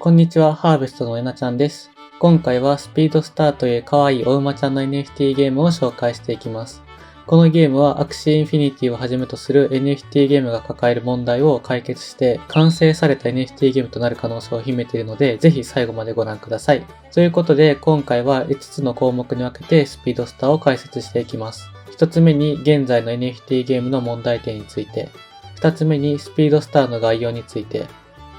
こんにちは、ハーベストのえなちゃんです。今回はスピードスターという可愛いお馬ちゃんの NFT ゲームを紹介していきます。このゲームはアクシーインフィニティをはじめとする NFT ゲームが抱える問題を解決して完成された NFT ゲームとなる可能性を秘めているので、ぜひ最後までご覧ください。ということで、今回は5つの項目に分けてスピードスターを解説していきます。1つ目に現在の NFT ゲームの問題点について、2つ目にスピードスターの概要について、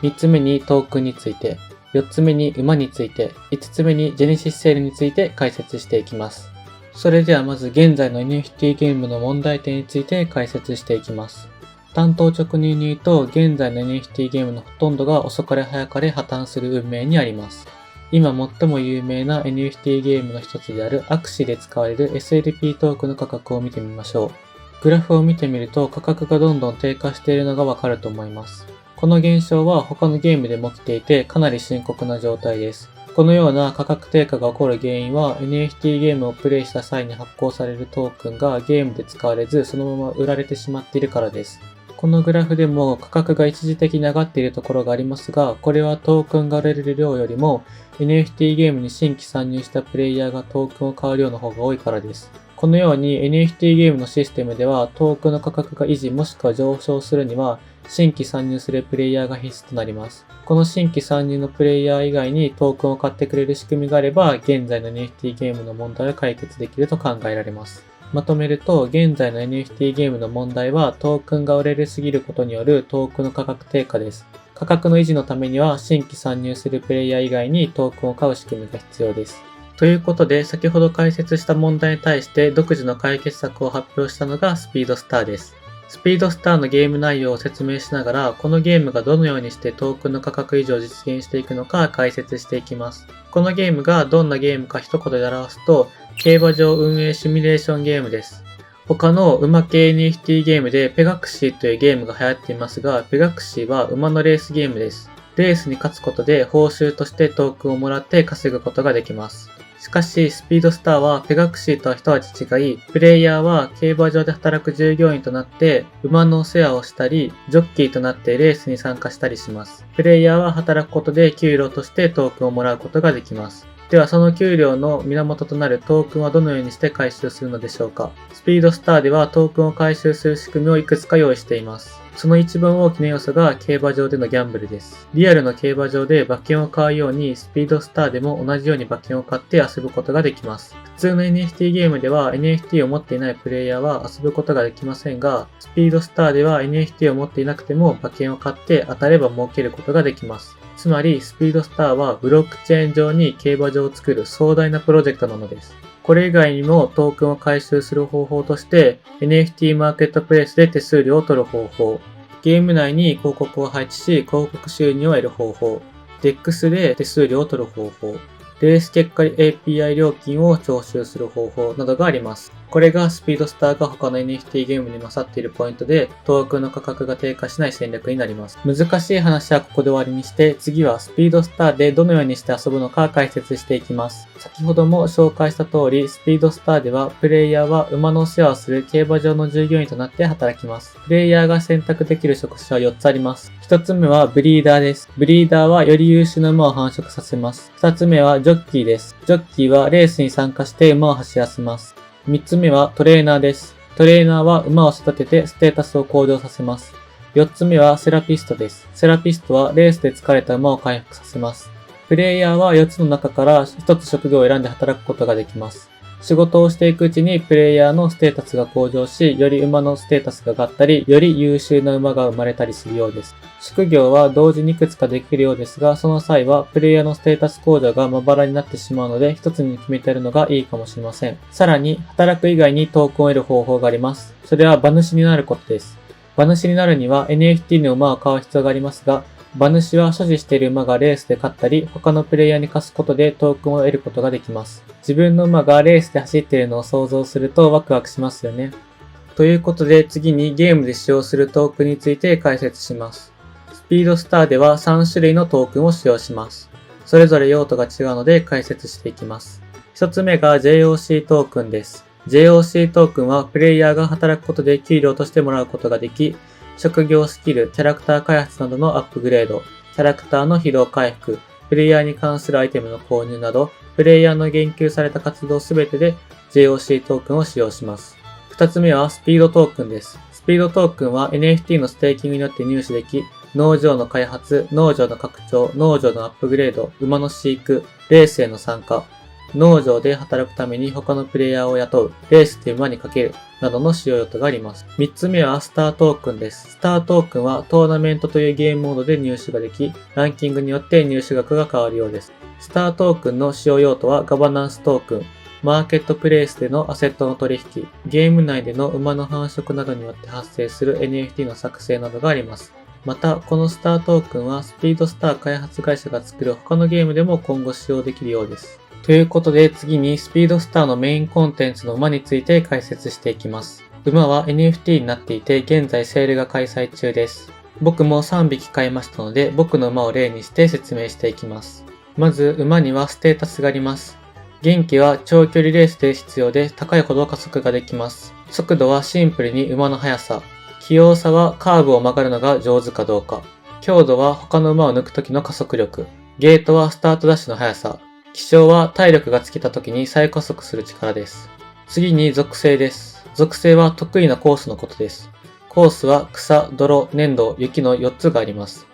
3つ目にトークンについて、4つ目に馬について、5つ目にジェネシスセールについて解説していきます。それではまず現在の NFT ゲームの問題点について解説していきます。単刀直入に言うと、現在の NFT ゲームのほとんどが遅かれ早かれ破綻する運命にあります。今最も有名な NFT ゲームの一つであるアクシで使われる SLP トークンの価格を見てみましょう。グラフを見てみると価格がどんどん低下しているのがわかると思います。この現象は他のゲームでも起きていてかなり深刻な状態です。このような価格低下が起こる原因は NFT ゲームをプレイした際に発行されるトークンがゲームで使われずそのまま売られてしまっているからです。このグラフでも価格が一時的に上がっているところがありますが、これはトークンが売れる量よりも NFT ゲームに新規参入したプレイヤーがトークンを買う量の方が多いからです。このように NFT ゲームのシステムではトークンの価格が維持もしくは上昇するには新規参入するプレイヤーが必須となります。この新規参入のプレイヤー以外にトークンを買ってくれる仕組みがあれば現在の NFT ゲームの問題を解決できると考えられます。まとめると現在の NFT ゲームの問題はトークンが売れるすぎることによるトークンの価格低下です。価格の維持のためには新規参入するプレイヤー以外にトークンを買う仕組みが必要です。ということで先ほど解説した問題に対して独自の解決策を発表したのがスピードスターです。スピードスターのゲーム内容を説明しながら、このゲームがどのようにしてトークンの価格維持を実現していくのか解説していきます。このゲームがどんなゲームか一言で表すと、競馬場運営シミュレーションゲームです。他の馬系 NFT ゲームでペガクシーというゲームが流行っていますが、ペガクシーは馬のレースゲームです。レースに勝つことで報酬としてトークンをもらって稼ぐことができます。しかし、スピードスターはペガクシーとは一味違い、プレイヤーは競馬場で働く従業員となって馬のお世話をしたり、ジョッキーとなってレースに参加したりします。プレイヤーは働くことで給料としてトークンをもらうことができます。ではその給料の源となるトークンはどのようにして回収するのでしょうか。スピードスターではトークンを回収する仕組みをいくつか用意しています。その一番大きな要素が競馬場でのギャンブルです。リアルの競馬場で馬券を買うようにスピードスターでも同じように馬券を買って遊ぶことができます。普通の NFT ゲームでは NFT を持っていないプレイヤーは遊ぶことができませんが、スピードスターでは NFT を持っていなくても馬券を買って当たれば儲けることができます。つまりスピードスターはブロックチェーン上に競馬場を作る壮大なプロジェクトなのです。これ以外にもトークンを回収する方法として NFT マーケットプレイスで手数料を取る方法、ゲーム内に広告を配置し広告収入を得る方法、DEX で手数料を取る方法、レース結果 API 料金を徴収する方法などがあります。これがスピードスターが他の NFT ゲームに勝っているポイントで、トークンの価格が低下しない戦略になります。難しい話はここで終わりにして、次はスピードスターでどのようにして遊ぶのか解説していきます。先ほども紹介した通り、スピードスターではプレイヤーは馬のお世話をする競馬場の従業員となって働きます。プレイヤーが選択できる職種は4つあります。1つ目はブリーダーです。ブリーダーはより優秀な馬を繁殖させます。2つ目はジョッキーです。ジョッキーはレースに参加して馬を走らせます。3つ目はトレーナーです。トレーナーは馬を育ててステータスを向上させます。4つ目はセラピストです。セラピストはレースで疲れた馬を回復させます。プレイヤーは4つの中から1つ職業を選んで働くことができます。仕事をしていくうちにプレイヤーのステータスが向上し、より馬のステータスが上がったり、より優秀な馬が生まれたりするようです。職業は同時にいくつかできるようですが、その際はプレイヤーのステータス向上がまばらになってしまうので、一つに決めてやるのがいいかもしれません。さらに、働く以外にトークンを得る方法があります。それは馬主になることです。馬主になるには NFT の馬を買う必要がありますが、馬主は所持している馬がレースで勝ったり、他のプレイヤーに貸すことでトークンを得ることができます。自分の馬がレースで走っているのを想像するとワクワクしますよね。ということで次にゲームで使用するトークンについて解説します。スピードスターでは3種類のトークンを使用します。それぞれ用途が違うので解説していきます。一つ目が JOC トークンです。JOC トークンはプレイヤーが働くことで給料としてもらうことができ、職業スキル、キャラクター開発などのアップグレード、キャラクターの疲労回復、プレイヤーに関するアイテムの購入など、プレイヤーの言及された活動すべてで JOC トークンを使用します。2つ目はスピードトークンです。スピードトークンは NFT のステーキングによって入手でき、農場の開発、農場の拡張、農場のアップグレード、馬の飼育、レースへの参加、農場で働くために他のプレイヤーを雇う、レースで馬にかける、などの使用用途があります。3つ目はスタートークンです。スタートークンはトーナメントというゲームモードで入手ができ、ランキングによって入手額が変わるようです。スタートークンの使用用途はガバナンストークン、マーケットプレイスでのアセットの取引、ゲーム内での馬の繁殖などによって発生する NFT の作成などがあります。また、このスタートークンはスピードスター開発会社が作る他のゲームでも今後使用できるようです。ということで次にスピードスターのメインコンテンツの馬について解説していきます。馬は NFT になっていて現在セールが開催中です。僕も3匹買いましたので僕の馬を例にして説明していきます。まず馬にはステータスがあります。元気は長距離レースで必要で高いほど加速ができます。速度はシンプルに馬の速さ。器用さはカーブを曲がるのが上手かどうか。強度は他の馬を抜く時の加速力。ゲートはスタートダッシュの速さ。気象は体力が尽きた時に再加速する力です。次に属性です。属性は得意なコースのことです。コースは草、泥、粘土、雪の4つがあります。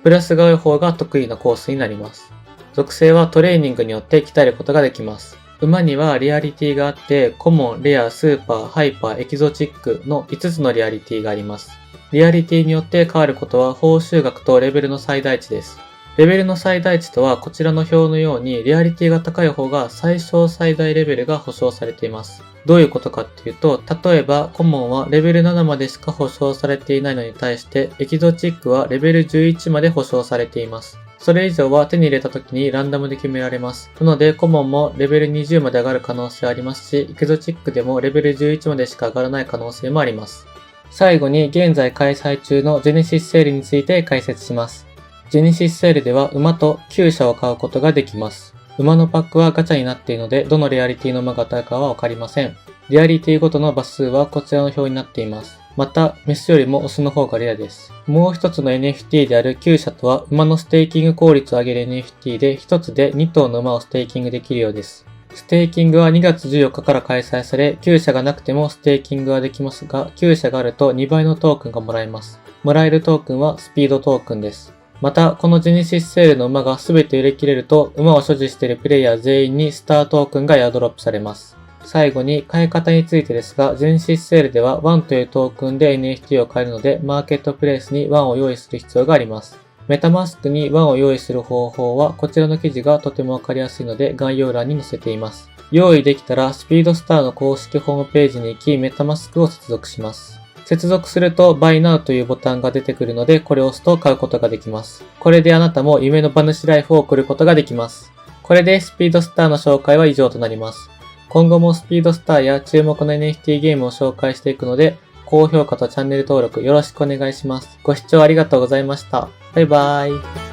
プラスが多い方が得意なコースになります。属性はトレーニングによって鍛えることができます。馬にはリアリティがあって、コモン、レア、スーパー、ハイパー、エキゾチックの5つのリアリティがあります。リアリティによって変わることは報酬額とレベルの最大値です。レベルの最大値とはこちらの表のようにリアリティが高い方が最小最大レベルが保証されています。どういうことかっていうと、例えばコモンはレベル7までしか保証されていないのに対してエキゾチックはレベル11まで保証されています。それ以上は手に入れた時にランダムで決められます。なのでコモンもレベル20まで上がる可能性ありますし、エキゾチックでもレベル11までしか上がらない可能性もあります。最後に現在開催中のジェネシスセールについて解説します。ジェネシスセールでは馬と厩舎を買うことができます。馬のパックはガチャになっているので、どのリアリティの馬が当たるかはわかりません。リアリティごとの馬数はこちらの表になっています。また、メスよりもオスの方がレアです。もう一つの NFT である厩舎とは、馬のステーキング効率を上げる NFT で、一つで2頭の馬をステーキングできるようです。ステーキングは2月14日から開催され、厩舎がなくてもステーキングはできますが、厩舎があると2倍のトークンがもらえます。もらえるトークンはスピードトークンです。また、このジェネシスセールの馬が全て売り切れると、馬を所持しているプレイヤー全員にスタートークンがエアドロップされます。最後に、買い方についてですが、ジェネシスセールでは1というトークンで NFT を買えるので、マーケットプレイスに1を用意する必要があります。メタマスクに1を用意する方法は、こちらの記事がとてもわかりやすいので、概要欄に載せています。用意できたら、スピードスターの公式ホームページに行き、メタマスクを接続します。接続すると Buy Now というボタンが出てくるので、これを押すと買うことができます。これであなたも夢の馬主ライフを送ることができます。これでスピードスターの紹介は以上となります。今後もスピードスターや注目の NFT ゲームを紹介していくので、高評価とチャンネル登録よろしくお願いします。ご視聴ありがとうございました。バイバーイ。